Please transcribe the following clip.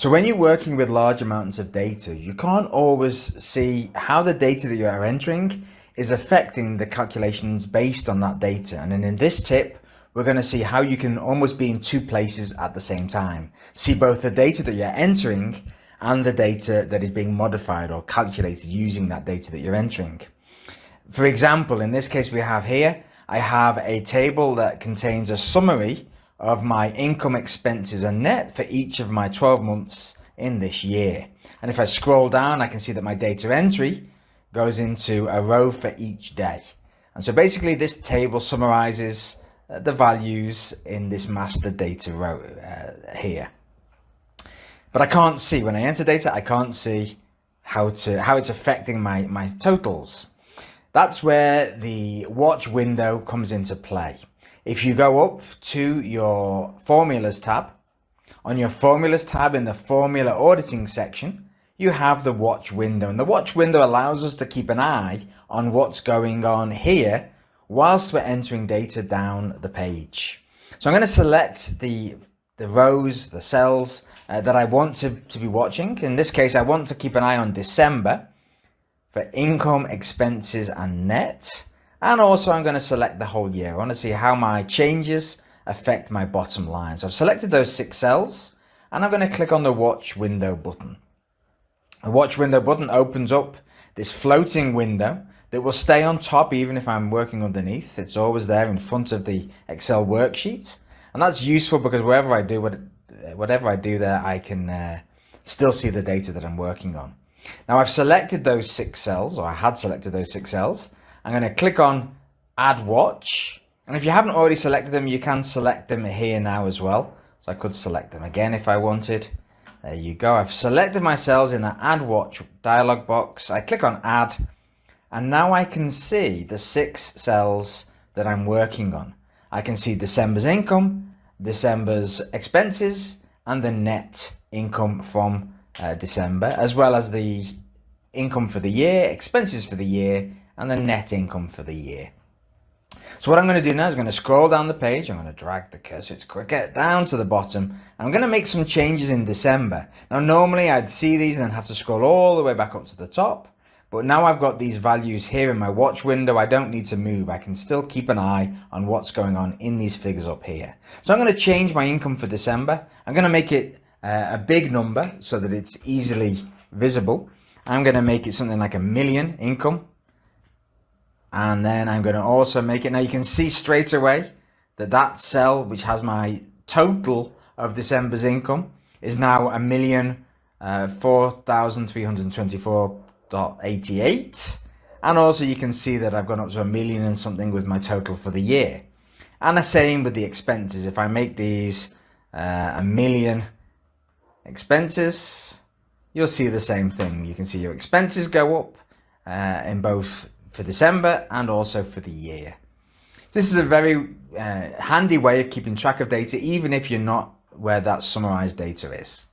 So when you're working with large amounts of data, you can't always see how the data that you're entering is affecting the calculations based on that data. And then in this tip, we're going to see how you can almost be in two places at the same time. See both the data that you're entering and the data that is being modified or calculated using that data that you're entering. For example, in this case we have here, I have a table that contains a summary of my income, expenses and net for each of my 12 months in this year. And if I scroll down, I can see that my data entry goes into a row for each day. And so basically this table summarizes the values in this master data row here. But I can't see, when I enter data, I can't see how it's affecting my totals. That's where the watch window comes into play. If you go up to your formulas tab, on your formulas tab in the formula auditing section, you have the watch window. And the watch window allows us to keep an eye on what's going on here whilst we're entering data down the page. So I'm going to select the rows, the cells that I want to be watching. In this case, I want to keep an eye on December for income, expenses and net. And also I'm going to select the whole year. I want to see how my changes affect my bottom line. So I've selected those 6 cells and I'm going to click on the watch window button. The watch window button opens up this floating window that will stay on top even if I'm working underneath. It's always there in front of the Excel worksheet. And that's useful because whatever I do there, I can still see the data that I'm working on. Now I've selected those 6 cells, or I had selected those 6 cells. I'm going to click on Add Watch. And if you haven't already selected them, you can select them here now as well. So I could select them again if I wanted. There you go. I've selected my cells in the Add Watch dialog box. I click on Add. And now I can see the 6 cells that I'm working on. I can see December's income, December's expenses, and the net income from December, as well as the income for the year, expenses for the year, and the net income for the year. So what I'm going to do now is I'm going to scroll down the page. I'm going to drag the cursor, it's quicker, down to the bottom. I'm going to make some changes in December. Now normally I'd see these and then have to scroll all the way back up to the top. But now I've got these values here in my watch window. I don't need to move. I can still keep an eye on what's going on in these figures up here. So I'm going to change my income for December. I'm going to make it a big number so that it's easily visible. I'm going to make it something like 1 million income. And then I'm going to also make it, now you can see straight away that that cell which has my total of December's income is now 1,004,324.88. And also you can see that I've gone up to 1 million and something with my total for the year. And the same with the expenses. If I make these 1 million expenses, you'll see the same thing. You can see your expenses go up in both for December and also for the year. So this is a very handy way of keeping track of data, even if you're not where that summarized data is.